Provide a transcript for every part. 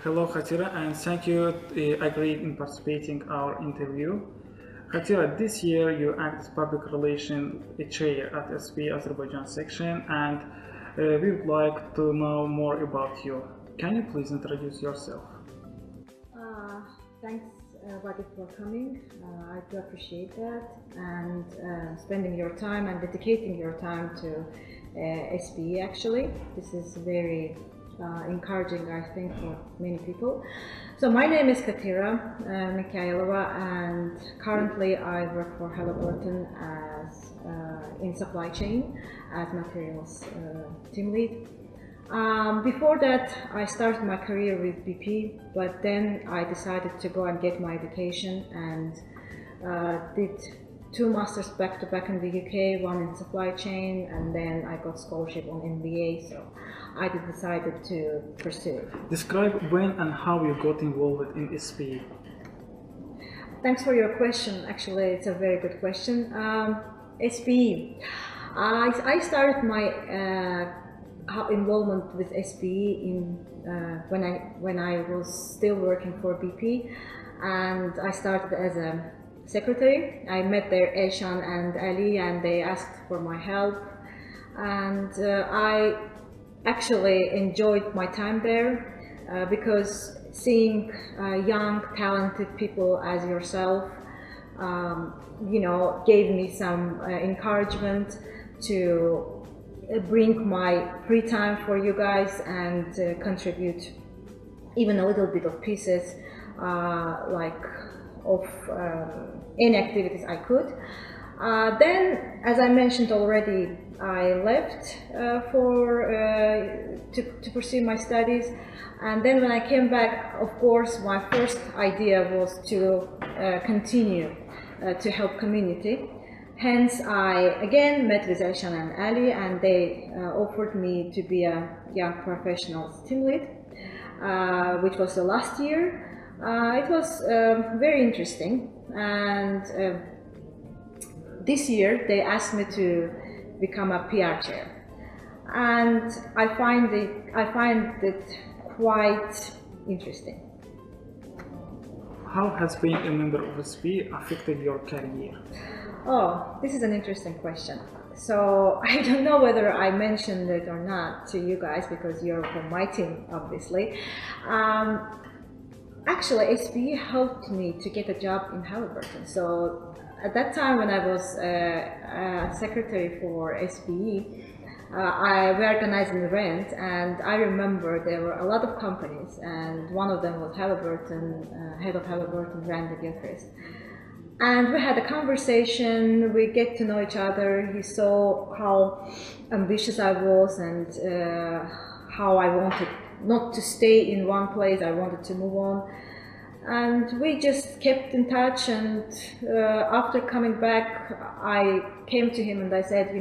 Hello, Khatira, and thank you agreed in participating our interview. Khatira, this year you act as public relations chair at SPE Azerbaijan section, and we would like to know more about you. Can you please introduce yourself? Thanks, Wagif, for coming. I do appreciate that, and spending your time and dedicating your time to SPE. Actually, this is very encouraging, I think, for many people. So my name is Khatira Mikayilova, and currently I work for Halliburton as in supply chain as materials team lead. Before that, I started my career with BP, but then I decided to go and get my education and did 2 masters back to back in the UK, one in supply chain, and then I got scholarship on MBA, so I decided to pursue it. Describe when and how you got involved in SPE. Thanks for your question. Actually, it's a very good question. SPE. I started my involvement with SPE in when I was still working for BP, and I started as a secretary. I met there Eshan and Ali, and they asked for my help, and I actually enjoyed my time there because seeing young talented people as yourself gave me some encouragement to bring my free time for you guys and contribute even a little bit of pieces of any activities I could. Then, as I mentioned already, I left to pursue my studies, and then when I came back, of course, my first idea was to continue to help community. Hence, I again met with Elshan and Ali, and they offered me to be a young professionals team lead, which was the last year. It was very interesting, and this year they asked me to become a PR chair, and I find it quite interesting. How has being a member of SPE affected your career? Oh, this is an interesting question. So I don't know whether I mentioned it or not to you guys because you're from my team, obviously. Actually, SPE helped me to get a job in Halliburton. So at that time when I was secretary for SPE, we organized an event, and I remember there were a lot of companies, and one of them was Halliburton, head of Halliburton, Randy Gilchrist. And we had a conversation, we get to know each other. He saw how ambitious I was and how I wanted not to stay in one place, I wanted to move on. And we just kept in touch, and after coming back, I came to him and I said,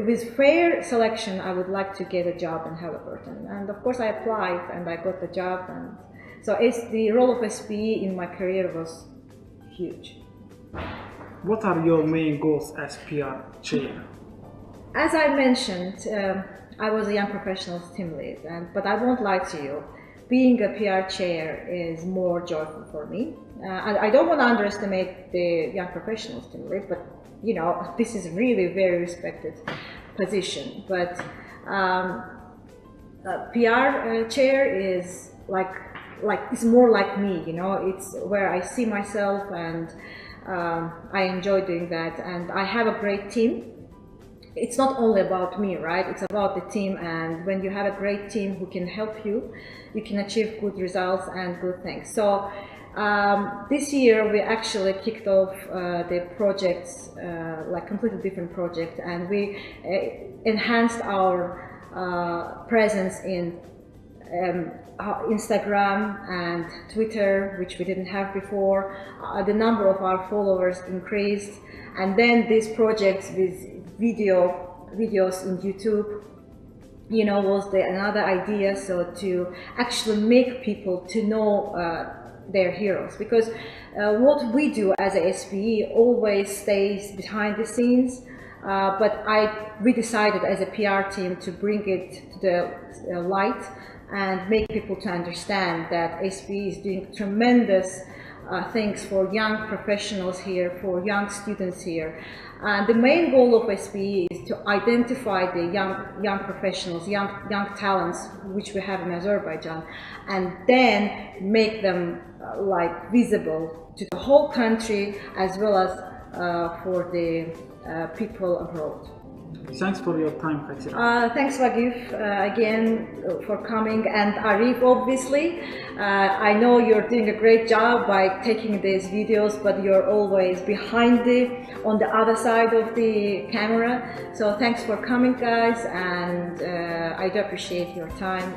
with fair selection, I would like to get a job in Halliburton. And of course I applied and I got the job. And so the role of SPE in my career was huge. What are your main goals as PR chair? As I mentioned, I was a young professionals team lead, but I won't lie to you, being a PR chair is more joyful for me. I don't want to underestimate the young professionals team lead, but this is really a very respected position. But PR chair is it's more like me, it's where I see myself, and I enjoy doing that, and I have a great team. It's not only about me, right? It's about the team, and when you have a great team who can help you, you can achieve good results and good things. So this year we actually kicked off the projects, completely different project, and we enhanced our presence in Instagram and Twitter, which we didn't have before. The number of our followers increased, and then these projects with videos in YouTube, was another idea. So to actually make people to know their heroes, because what we do as a SPE always stays behind the scenes. But we decided as a PR team to bring it to the light and make people to understand that SPE is doing tremendous things for young professionals here, for young students here. And the main goal of SPE is to identify the young professionals, young talents which we have in Azerbaijan, and then make them visible to the whole country as well as for the people abroad. Thanks for your time, Khatira. Thanks, Wagif, again for coming, and Arif, obviously. I know you're doing a great job by taking these videos, but you're always behind on the other side of the camera. So thanks for coming, guys, and I do appreciate your time.